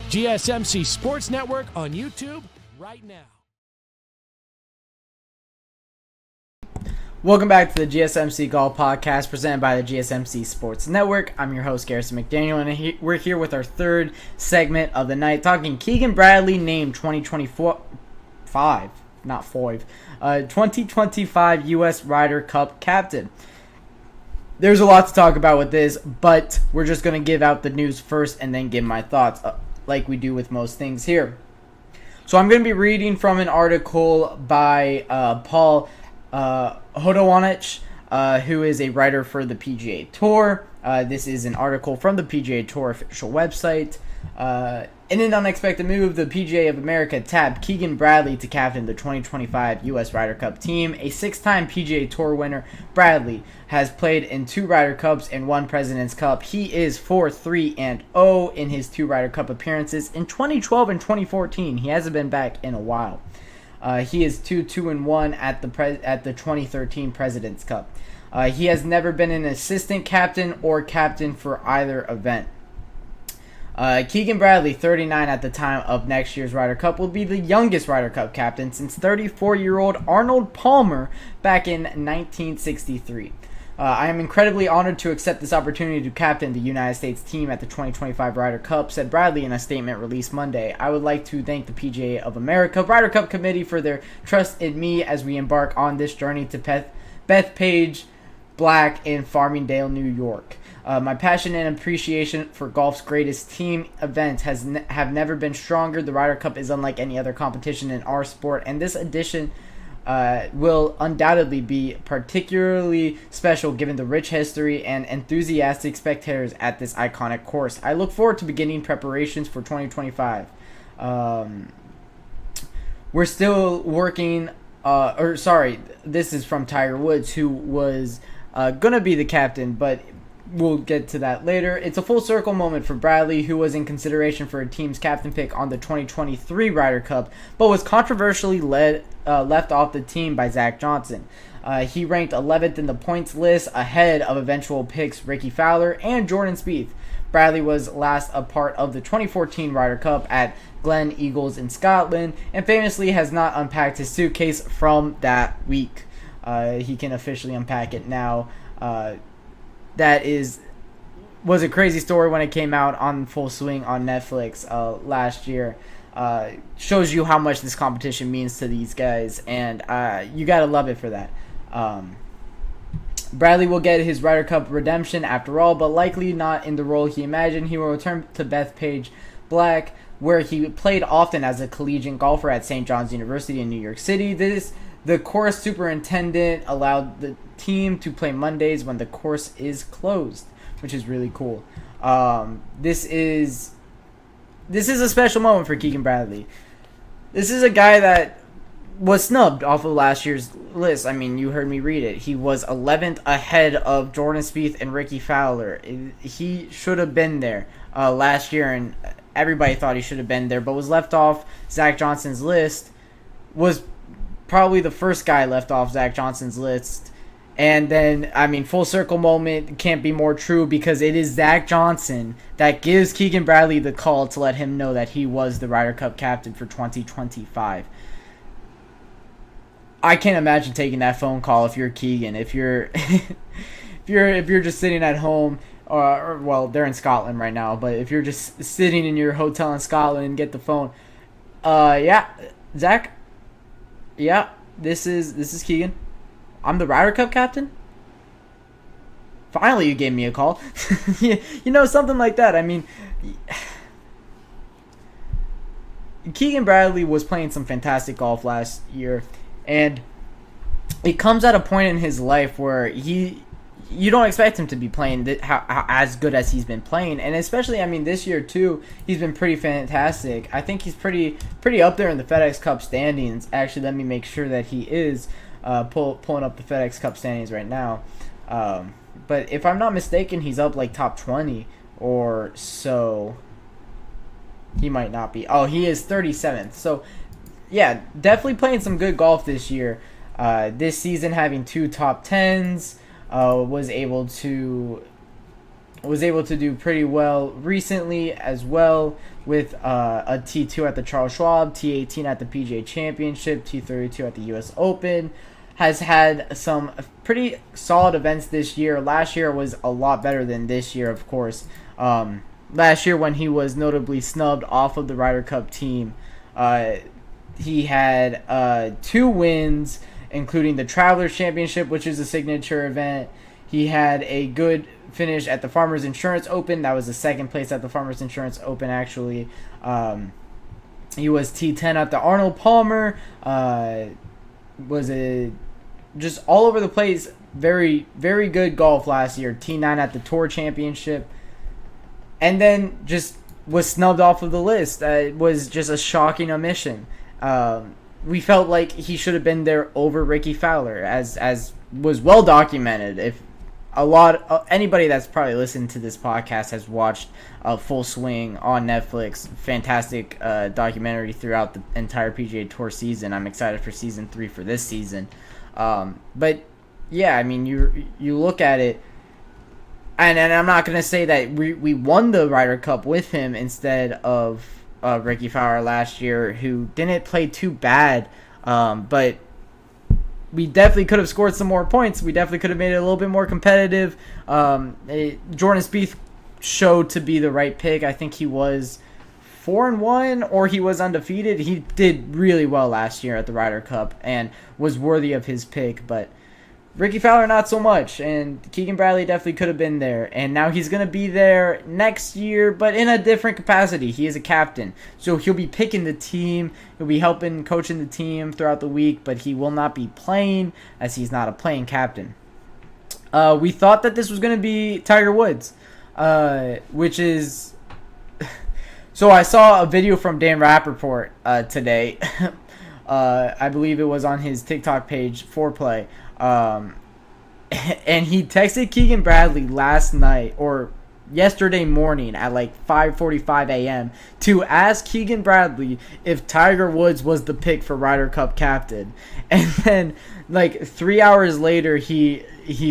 GSMC Sports Network on YouTube right now. Welcome back to the GSMC Golf Podcast presented by the GSMC Sports Network. I'm your host, Garrison McDaniel, and we're here with our third segment of the night, talking Keegan Bradley named 2025 U.S. Ryder Cup captain. There's a lot to talk about with this, but we're just going to give out the news first and then give my thoughts, like we do with most things here. So I'm going to be reading from an article by Paul Hodowanich, who is a writer for the PGA Tour. This is an article from the PGA Tour official website. In an unexpected move, the PGA of America tapped Keegan Bradley to captain the 2025 U.S. Ryder Cup team. A six-time PGA Tour winner, Bradley has played in 2 Ryder Cups and 1 President's Cup. He is 4-3-0 in his 2 Ryder Cup appearances. In 2012 and 2014, he hasn't been back in a while. He is 2-1 at the 2013 President's Cup. He has never been an assistant captain or captain for either event. Keegan Bradley, 39 at the time of next year's Ryder Cup, will be the youngest Ryder Cup captain since 34-year-old Arnold Palmer back in 1963. I am incredibly honored to accept this opportunity to captain the United States team at the 2025 Ryder Cup, said Bradley in a statement released Monday. I would like to thank the PGA of America Ryder Cup Committee for their trust in me as we embark on this journey to Bethpage Black in Farmingdale, New York. My passion and appreciation for golf's greatest team event have never been stronger. The Ryder Cup is unlike any other competition in our sport, and this edition will undoubtedly be particularly special given the rich history and enthusiastic spectators at this iconic course. I look forward to beginning preparations for 2025. We're still working, this is from Tiger Woods, who was going to be the captain, but we'll get to that later. It's a full circle moment for Bradley, who was in consideration for a team's captain pick on the 2023 Ryder Cup, but was controversially left off the team by Zach Johnson. He ranked 11th in the points list, ahead of eventual picks Ricky Fowler and Jordan Spieth. Bradley was last a part of the 2014 Ryder Cup at Glen Eagles in Scotland, and famously has not unpacked his suitcase from that week. He can officially unpack it now. That was a crazy story when it came out on Full Swing on Netflix last year. Shows you how much this competition means to these guys, and you gotta love it for that. Bradley will get his Ryder Cup redemption after all, but likely not in the role he imagined. He will return to Bethpage Black, where he played often as a collegiate golfer at St. John's University in New York City. The course superintendent allowed the team to play Mondays when the course is closed, which is really cool. This is a special moment for Keegan Bradley. This is a guy that was snubbed off of last year's list. I mean, you heard me read it. He was 11th ahead of Jordan Spieth and Ricky Fowler. He should have been there last year, and everybody thought he should have been there, but was left off Zach Johnson's list. Was probably the first guy left off Zach Johnson's list. And then, I mean, full circle moment can't be more true, because it is Zach Johnson that gives Keegan Bradley the call to let him know that he was the Ryder Cup captain for 2025. I can't imagine taking that phone call if you're Keegan. If you're if you're just sitting at home, or well, they're in Scotland right now, but if you're just sitting in your hotel in Scotland and get the phone, yeah, Zach. Yeah, this is Keegan. I'm the Ryder Cup captain? Finally, you gave me a call. You know, something like that. I mean, Keegan Bradley was playing some fantastic golf last year, and it comes at a point in his life where you don't expect him to be playing as good as he's been playing, and especially, I mean, this year too, he's been pretty fantastic. I think he's pretty up there in the FedEx Cup standings. Actually, let me make sure that he is pulling up the FedEx Cup standings right now. But if I'm not mistaken, he's up like top 20 or so. He might not be. Oh, he is 37th. So, yeah, definitely playing some good golf this year. This season, having 2 top 10s. Was able to was able to do pretty well recently as well with a T2 at the Charles Schwab, T18 at the PGA Championship, T32 at the US Open. Has had some pretty solid events this year. Last year was a lot better than this year, of course. Last year when he was notably snubbed off of the Ryder Cup team, he had 2 wins, including the Travelers Championship, which is a signature event. He had a good finish at the Farmers Insurance Open. That was the second place at the Farmers Insurance Open, actually. He was T10 at the Arnold Palmer. Just all over the place. Very, very good golf last year. T9 at the Tour Championship. And then just was snubbed off of the list. It was just a shocking omission. We felt like he should have been there over Ricky Fowler, as was well documented. If anybody that's probably listened to this podcast has watched Full Swing on Netflix, fantastic documentary throughout the entire PGA Tour season. I'm excited for season 3 for this season. But yeah, I mean, you look at it, and I'm not gonna say that we won the Ryder Cup with him instead of Ricky Fowler last year, who didn't play too bad, but we definitely could have scored some more points. We definitely could have made it a little bit more competitive. Jordan Spieth showed to be the right pick. I think he was 4-1 or he was undefeated. He did really well last year at the Ryder Cup and was worthy of his pick, but Ricky Fowler not so much, and Keegan Bradley definitely could have been there, and now he's going to be there next year, but in a different capacity. He is a captain, so he'll be picking the team, he'll be helping coaching the team throughout the week, but he will not be playing as he's not a playing captain. We thought that this was going to be Tiger Woods, which is... So I saw a video from Dan Rappaport today. I believe it was on his TikTok page, Foreplay. And he texted Keegan Bradley last night or yesterday morning at like 5:45 a.m. to ask Keegan Bradley if Tiger Woods was the pick for Ryder Cup captain. And then like 3 hours later he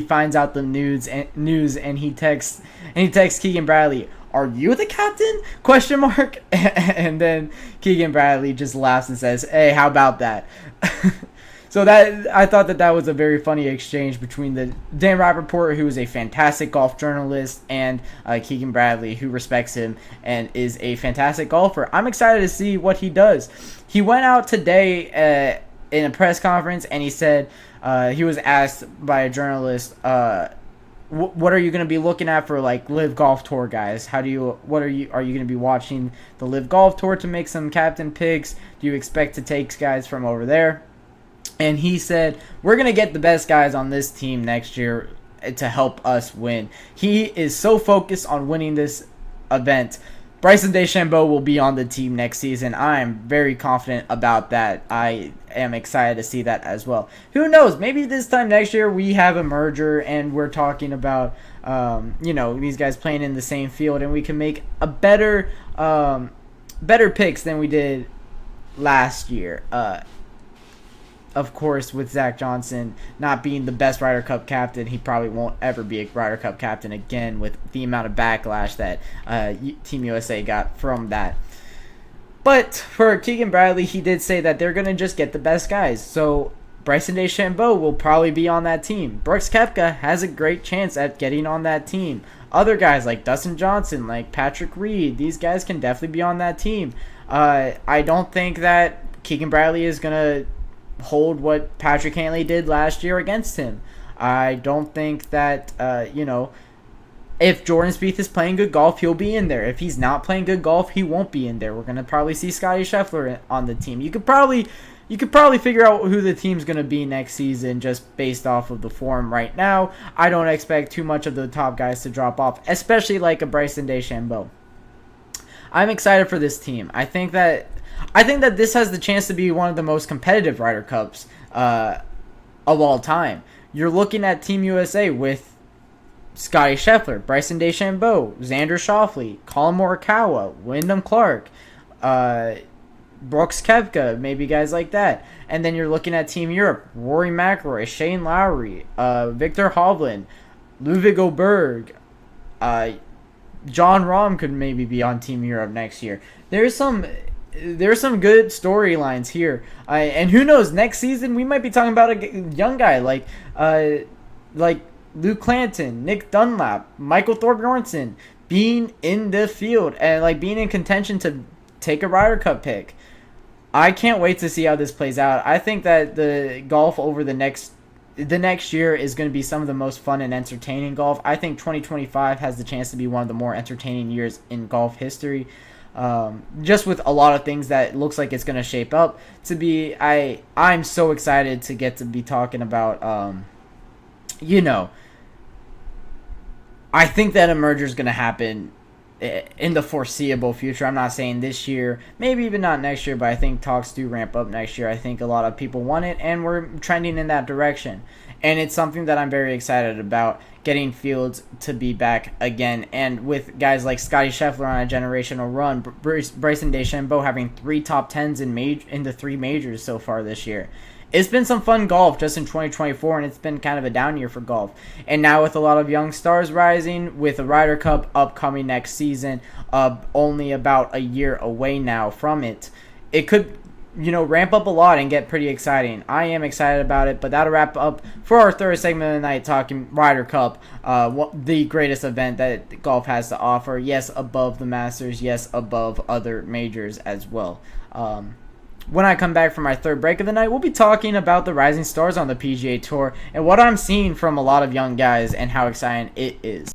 finds out the news and he texts Keegan Bradley, "Are you the captain?" ? And then Keegan Bradley just laughs and says, "Hey, how about that?" So I thought that was a very funny exchange between the Dan Rappaport, who is a fantastic golf journalist, and Keegan Bradley, who respects him and is a fantastic golfer. I'm excited to see what he does. He went out today in a press conference, and he said he was asked by a journalist, what are you going to be looking at for like Live Golf Tour guys? Are you going to be watching the Live Golf Tour to make some captain picks? Do you expect to take guys from over there? And he said, we're going to get the best guys on this team next year to help us win. He is so focused on winning this event. Bryson DeChambeau will be on the team next season. I am very confident about that. I am excited to see that as well. Who knows? Maybe this time next year we have a merger and we're talking about, these guys playing in the same field, and we can make a better picks than we did last year. Of course, with Zach Johnson not being the best Ryder Cup captain, he probably won't ever be a Ryder Cup captain again with the amount of backlash that Team USA got from that. But for Keegan Bradley, he did say that they're going to just get the best guys. So Bryson DeChambeau will probably be on that team. Brooks Koepka has a great chance at getting on that team. Other guys like Dustin Johnson, like Patrick Reed, these guys can definitely be on that team. I don't think that Keegan Bradley is going to hold what Patrick Cantlay did last year against him. I don't think that, if Jordan Spieth is playing good golf, he'll be in there. If he's not playing good golf, he won't be in there. We're going to probably see Scottie Scheffler on the team. You could probably figure out who the team's going to be next season just based off of the form right now. I don't expect too much of the top guys to drop off, especially like a Bryson DeChambeau. I'm excited for this team. I think that this has the chance to be one of the most competitive Ryder Cups of all time. You're looking at Team USA with Scottie Scheffler, Bryson DeChambeau, Xander Schauffele, Collin Morikawa, Wyndham Clark, Brooks Koepka, maybe guys like that. And then you're looking at Team Europe, Rory McIlroy, Shane Lowry, Victor Hovland, Ludwig Oberg, John Rahm could maybe be on Team Europe next year. There's some good storylines here, and who knows? Next season we might be talking about a young guy like Luke Clanton, Nick Dunlap, Michael Thorbjornsen being in the field and like being in contention to take a Ryder Cup pick. I can't wait to see how this plays out. I think that the golf over the next year is going to be some of the most fun and entertaining golf. I think 2025 has the chance to be one of the more entertaining years in golf history. Just with a lot of things that looks like it's going to shape up to be. I'm so excited to get to be talking about, I think that a merger is going to happen in the foreseeable future. I'm not saying this year, maybe even not next year, but I think talks do ramp up next year. I think a lot of people want it, and we're trending in that direction. And it's something that I'm very excited about, getting fields to be back again. And with guys like Scotty Scheffler on a generational run, Bryson DeChambeau having 3 top 10s in the 3 majors so far this year. It's been some fun golf just in 2024, and it's been kind of a down year for golf. And now with a lot of young stars rising, with the Ryder Cup upcoming next season, only about a year away now from it, it could, ramp up a lot and get pretty exciting. I am excited about it, but that'll wrap up for our third segment of the night, talking Ryder Cup, the greatest event that golf has to offer. Yes, above the Masters. Yes, above other majors as well. When I come back from my third break of the night, we'll be talking about the rising stars on the PGA Tour and what I'm seeing from a lot of young guys and how exciting it is.